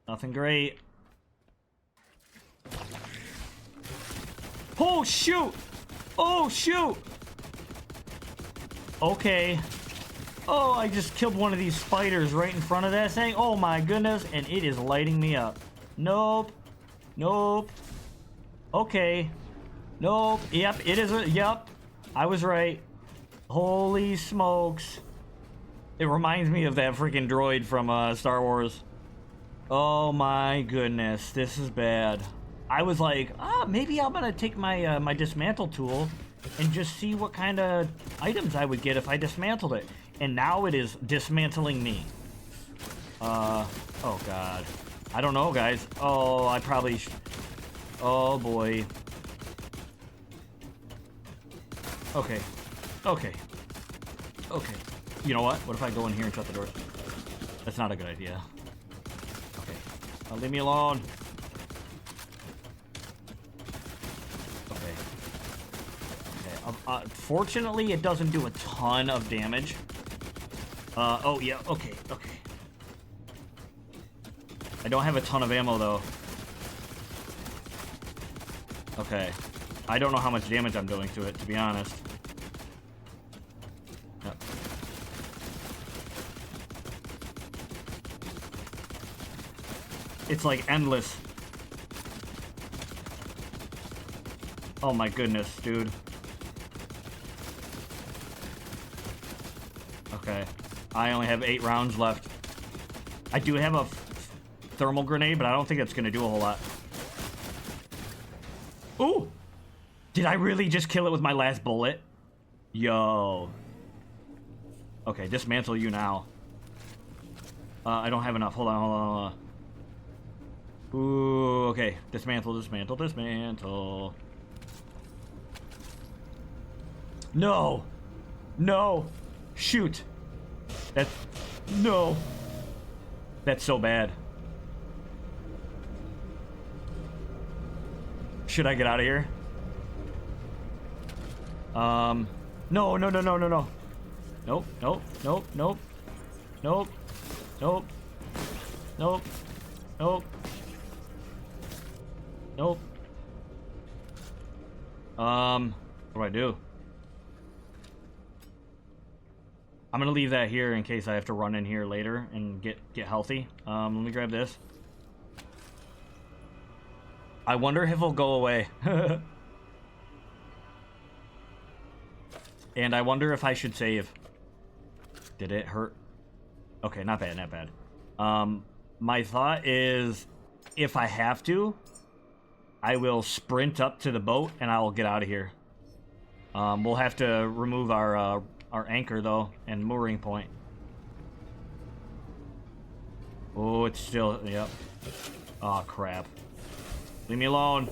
Speaker 1: nothing great. Oh shoot! Oh shoot! Okay. Oh, I just killed one of these spiders right in front of that thing. Oh my goodness, and it is lighting me up. Nope. Nope. Okay. Nope. Yep, it is yep. I was right. Holy smokes. It reminds me of that freaking droid from Star Wars. Oh my goodness, this is bad. I was like, maybe I'm gonna take my my dismantle tool and just see what kind of items I would get if I dismantled it. And now it is dismantling me. Oh god. I don't know, guys. Oh, I probably oh boy. Okay. Okay. Okay. You know what? What if I go in here and shut the doors? That's not a good idea. Okay. Leave me alone. Okay. Fortunately, it doesn't do a ton of damage. Oh, yeah, okay. I don't have a ton of ammo, though. Okay. I don't know how much damage I'm doing to it, to be honest. Yep. It's like endless. Oh my goodness, dude. Okay. I only have 8 rounds left. I do have a thermal grenade, but I don't think it's gonna do a whole lot. Ooh! Did I really just kill it with my last bullet? Yo. Okay, dismantle you now. I don't have enough. Hold on. Ooh, okay. Dismantle. No! No! Shoot! No! That's so bad. Should I get out of here? No. Nope. What do I do? I'm gonna leave that here in case I have to run in here later and get healthy. Let me grab this. I wonder if it'll go away. And I wonder if I should save. Did it hurt? Okay, not bad. My thought is, if I have to, I will sprint up to the boat and I will get out of here. We'll have to remove our anchor though and mooring point. Oh, it's still, yep. Oh crap. Leave me alone.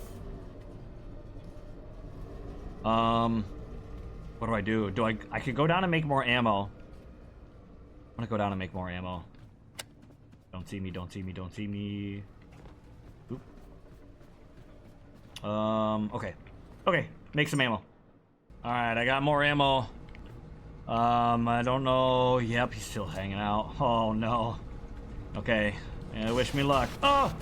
Speaker 1: What do I do? I could go down and make more ammo. I'm gonna go down and make more ammo. Don't see me. Oop. Okay. Make some ammo. Alright, I got more ammo. I don't know. Yep, he's still hanging out. Oh, no. Okay. Yeah, wish me luck. Oh!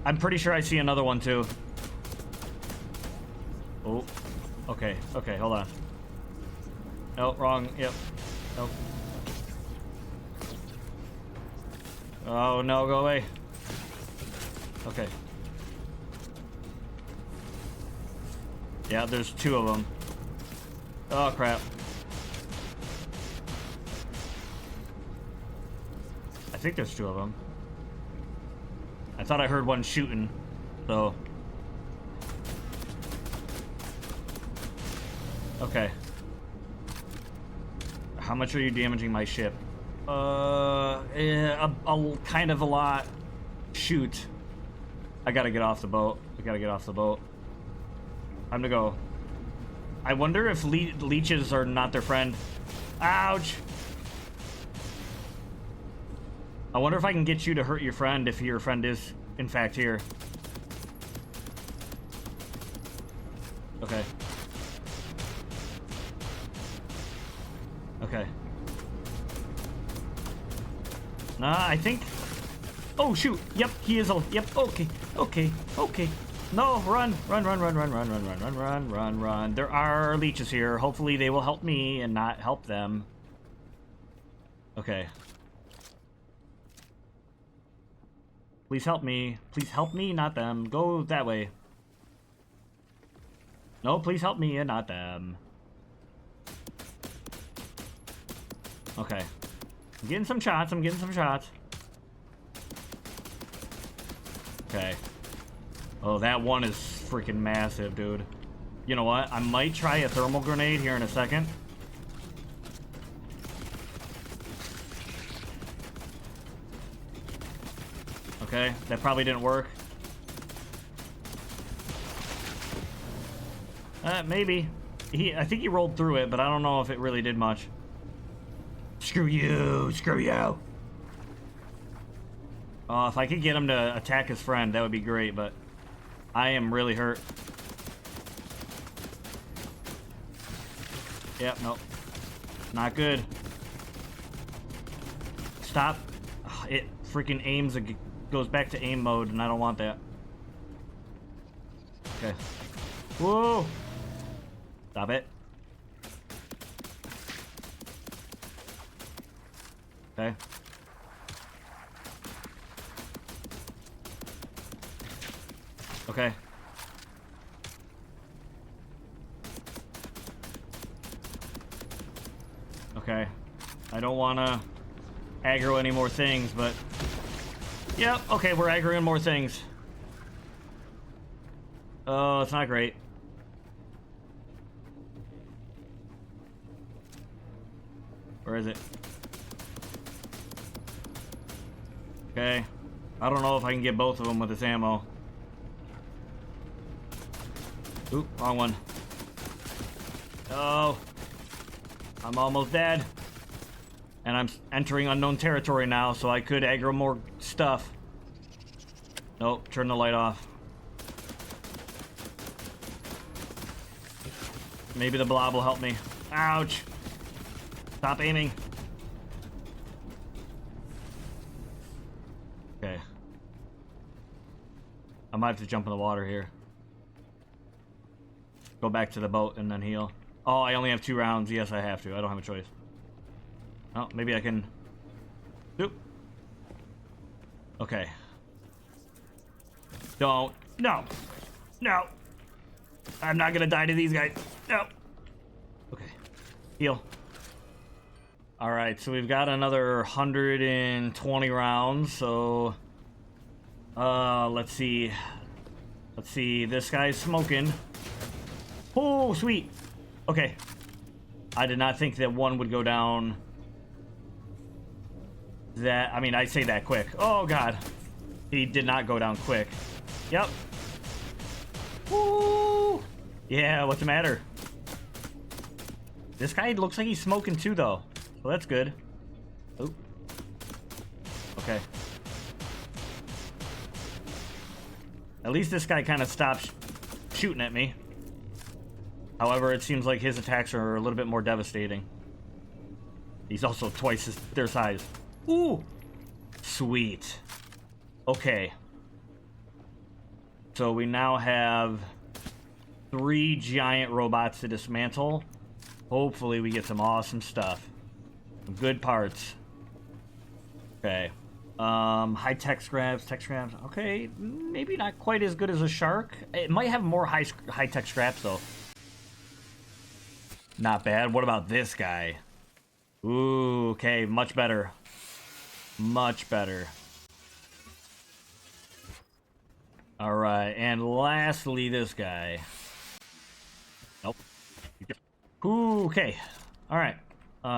Speaker 1: I'm pretty sure I see another one, too. Oh. Okay, hold on. Nope, wrong. Yep. Nope. Oh, no, go away. Okay. Yeah, there's 2 of them. Oh, crap. I think there's 2 of them. I thought I heard one shooting, so... Okay. How much are you damaging my ship? Kind of a lot. Shoot. I gotta get off the boat. Time to go. I wonder if leeches are not their friend. Ouch! I wonder if I can get you to hurt your friend if your friend is, in fact, here. Okay. Okay. Nah, I think... Oh, shoot! Yep, he is... Yep, okay. No, run. There are leeches here. Hopefully they will help me and not help them. Okay. Please help me. Please help me, not them. Go that way. No, please help me and not them. Okay. I'm getting some shots. Okay. Oh, that one is freaking massive, dude. You know what? I might try a thermal grenade here in a second. Okay, that probably didn't work. Maybe. I think he rolled through it, but I don't know if it really did much. Screw you! Oh, if I could get him to attack his friend, that would be great, but I am really hurt. Yep, nope. Not good. Stop. Ugh, it freaking aims, goes back to aim mode, and I don't want that. Okay. Whoa! Stop it. Okay. Okay. Okay. I don't want to aggro any more things, but... Yep, okay, we're aggroing more things. Oh, it's not great. Where is it? Okay. I don't know if I can get both of them with this ammo. Oop, wrong one. Oh. I'm almost dead. And I'm entering unknown territory now, so I could aggro more stuff. Nope, turn the light off. Maybe the blob will help me. Ouch! Stop aiming. Okay. I might have to jump in the water here. Go back to the boat and then heal. Oh, I only have 2 rounds. Yes, I have to. I don't have a choice. Oh, maybe I can... Oop. Okay. Don't. No. No. I'm not gonna die to these guys. No. Okay. Heal. Alright, so we've got another 120 rounds, so... let's see. Let's see. This guy's smoking. Oh, sweet. Okay. I did not think that one would go down... That, I mean, I say that quick. Oh, God. He did not go down quick. Yep. Woo! Yeah, what's the matter? This guy looks like he's smoking too, though. So that's good. Oh. Okay. At least this guy kind of stopped shooting at me. However, it seems like his attacks are a little bit more devastating. He's also twice their size. Ooh! Sweet. Okay. So we now have 3 giant robots to dismantle. Hopefully we get some awesome stuff. Some good parts. Okay. High-tech scraps, tech scraps. Okay, maybe not quite as good as a shark. It might have more high-tech scraps, though. Not bad. What about this guy? Ooh, okay, much better. Much better. Alright, and lastly, this guy. Nope. Ooh, okay. Alright.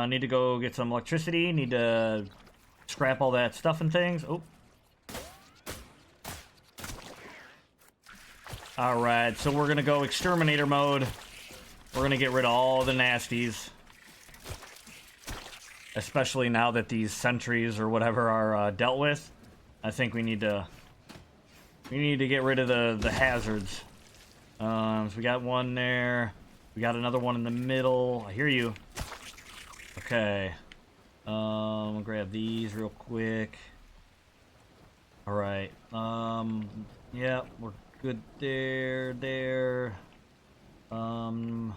Speaker 1: Need to go get some electricity. Need to scrap all that stuff and things. Oh. Alright, so we're gonna go exterminator mode. We're gonna get rid of all the nasties. Especially now that these sentries or whatever are dealt with. I think we need to get rid of the hazards. So we got one there. We got another one in the middle. I hear you. Okay. I'll grab these real quick. Alright. Yeah, we're good there. Oh,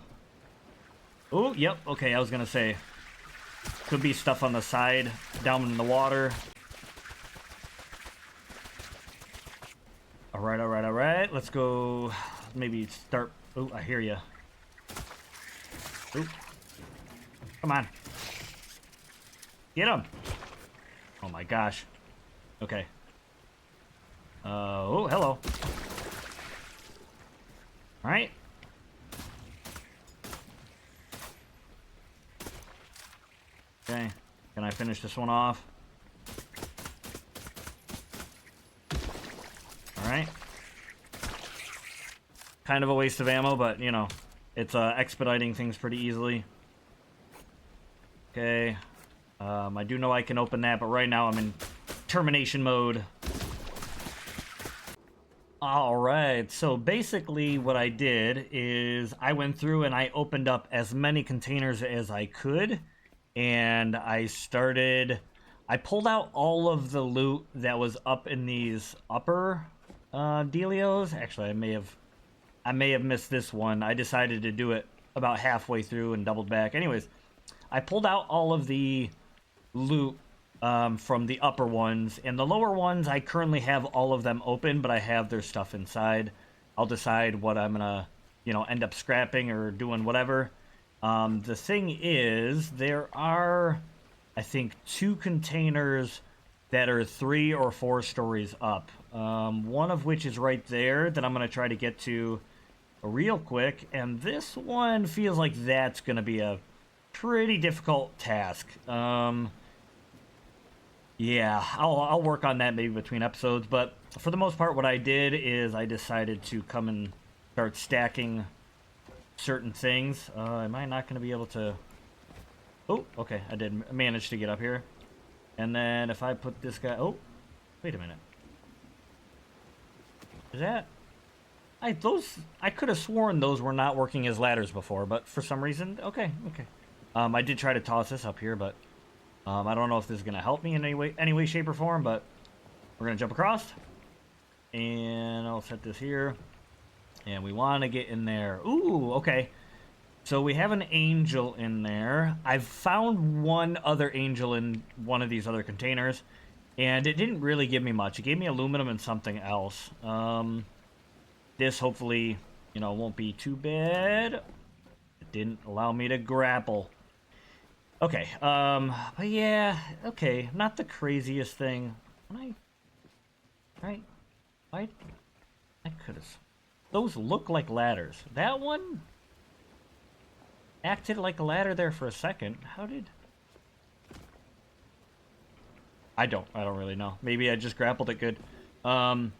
Speaker 1: yep. Okay, I was gonna say. Could be stuff on the side, down in the water. Alright. Let's go. Maybe start. Oh, I hear you. Oh. Come on. Get him. Oh my gosh. Okay. Oh, hello. Alright. Okay. Can I finish this one off? Alright. Kind of a waste of ammo, but, you know, it's expediting things pretty easily. Okay. I do know I can open that, but right now I'm in termination mode. All right, so basically what I did is I went through and I opened up as many containers as I could, and I pulled out all of the loot that was up in these upper dealios. Actually, I may have missed this one. I decided to do it about halfway through and doubled back. Anyways, I pulled out all of the loot from the upper ones, and the lower ones I currently have all of them open, but I have their stuff inside. I'll decide what I'm gonna, end up scrapping or doing whatever. The thing is, there are, I think, 2 containers that are 3 or 4 stories up. One of which is right there that I'm gonna try to get to real quick, and this one feels like that's gonna be a pretty difficult task. Yeah, I'll work on that maybe between episodes, but for the most part, what I did is I decided to come and start stacking certain things. Am I not going to be able to... Oh, okay, I did manage to get up here. And then if I put this guy... Oh, wait a minute. Is that... I could have sworn those were not working as ladders before, but for some reason... Okay. I did try to toss this up here, but... I don't know if this is going to help me in any way, shape, or form, but we're going to jump across. And I'll set this here. And we want to get in there. Ooh, okay. So we have an angel in there. I've found one other angel in one of these other containers, and it didn't really give me much. It gave me aluminum and something else. This hopefully, won't be too bad. It didn't allow me to grapple. Okay, but yeah, okay, not the craziest thing. Right? I could've... Those look like ladders. That one acted like a ladder there for a second. How did... I don't really know. Maybe I just grappled it good. So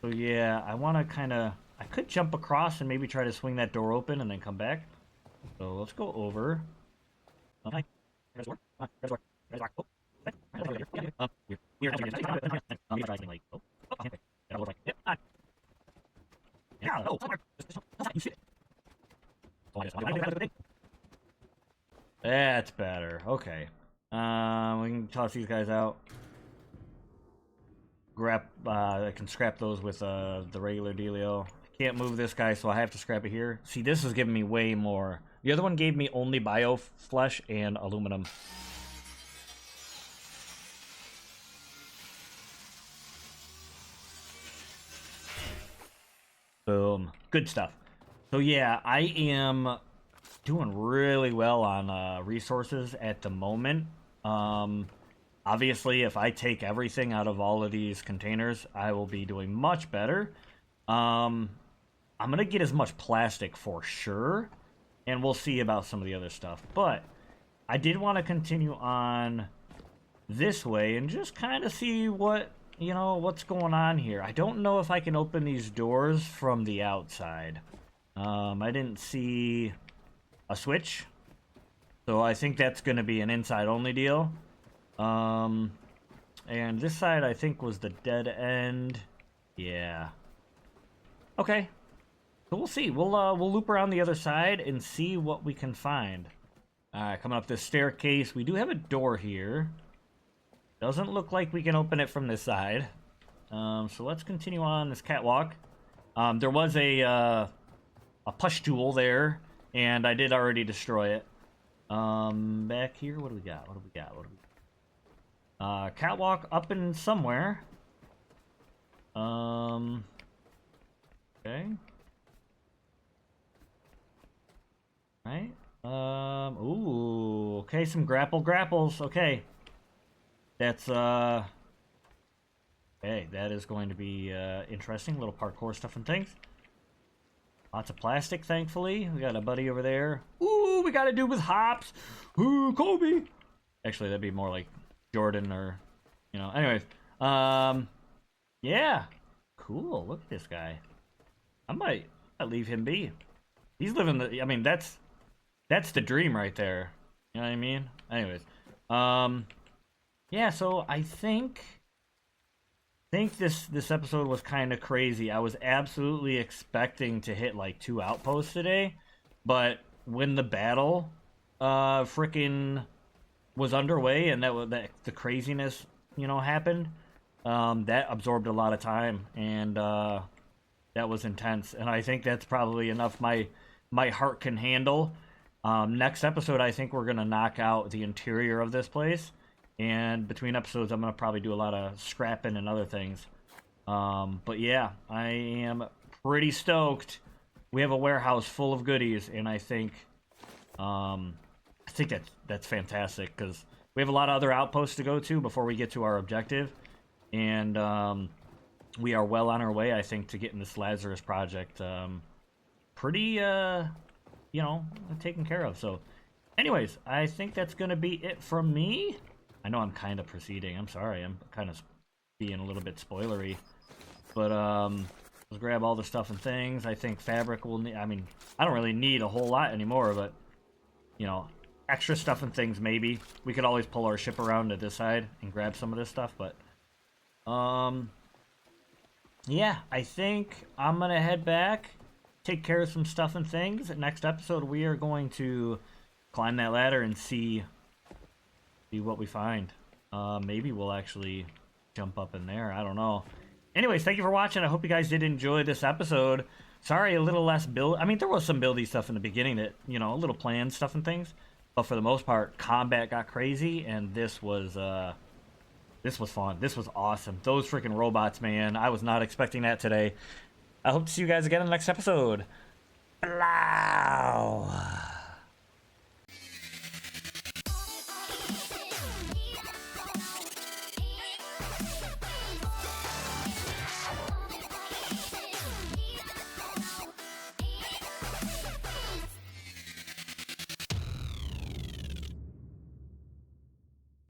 Speaker 1: yeah, I want to kind of... I could jump across and maybe try to swing that door open and then come back. So let's go over. Okay. That's better. Okay. We can toss these guys out. I can scrap those with the regular dealio. Can't move this guy, so I have to scrap it here. See, this is giving me way more. The other one gave me only bio flesh and aluminum. Boom. Good stuff. So yeah, I am doing really well on resources at the moment. Obviously, if I take everything out of all of these containers, I will be doing much better. I'm going to get as much plastic for sure, and we'll see about some of the other stuff. But I did want to continue on this way and just kind of see what's going on here. I don't know if I can open these doors from the outside. I didn't see a switch, so I think that's going to be an inside-only deal. And this side, I think, was the dead end. Yeah. Okay. So we'll see. We'll loop around the other side and see what we can find. Alright, coming up this staircase. We do have a door here. Doesn't look like we can open it from this side. So let's continue on this catwalk. There was a push tool there, and I did already destroy it. Back here, what do we got? Catwalk up in somewhere. Okay. Right. Ooh. Okay, some grapples. Okay. That's, okay, that is going to be, interesting. Little parkour stuff and things. Lots of plastic, thankfully. We got a buddy over there. Ooh, we got a dude with hops. Ooh, Kobe. Actually, that'd be more like Jordan or, anyways. Yeah. Cool. Look at this guy. I might leave him be. He's living the, I mean, that's the dream right there. You know what I mean? Anyways. Yeah, so I think think this episode was kind of crazy. I was absolutely expecting to hit like 2 outposts today, but when the battle freaking was underway and that the craziness, happened, that absorbed a lot of time, and that was intense. And I think that's probably enough my heart can handle. Next episode, I think we're gonna knock out the interior of this place, and between episodes, I'm gonna probably do a lot of scrapping and other things. But yeah, I am pretty stoked. We have a warehouse full of goodies, and I think that's fantastic because we have a lot of other outposts to go to before we get to our objective, and we are well on our way, I think, to getting this Lazarus project pretty taken care of. So, anyways, I think that's gonna be it from me. I know I'm kind of proceeding. I'm sorry. I'm kind of being a little bit spoilery, but let's grab all the stuff and things. I think fabric will need. I mean, I don't really need a whole lot anymore, but extra stuff and things maybe. We could always pull our ship around to this side and grab some of this stuff, but yeah, I think I'm gonna head back, take care of some stuff and things. Next episode, we are going to climb that ladder and see what we find. Maybe we'll actually jump up in there. I don't know. Anyways, thank you for watching. I hope you guys did enjoy this episode. Sorry, a little less build. I mean, there was some buildy stuff in the beginning that, a little planned stuff and things. But for the most part, combat got crazy, and this was fun. This was awesome. Those freaking robots, man. I was not expecting that today. I hope to see you guys again in the next episode. Blah.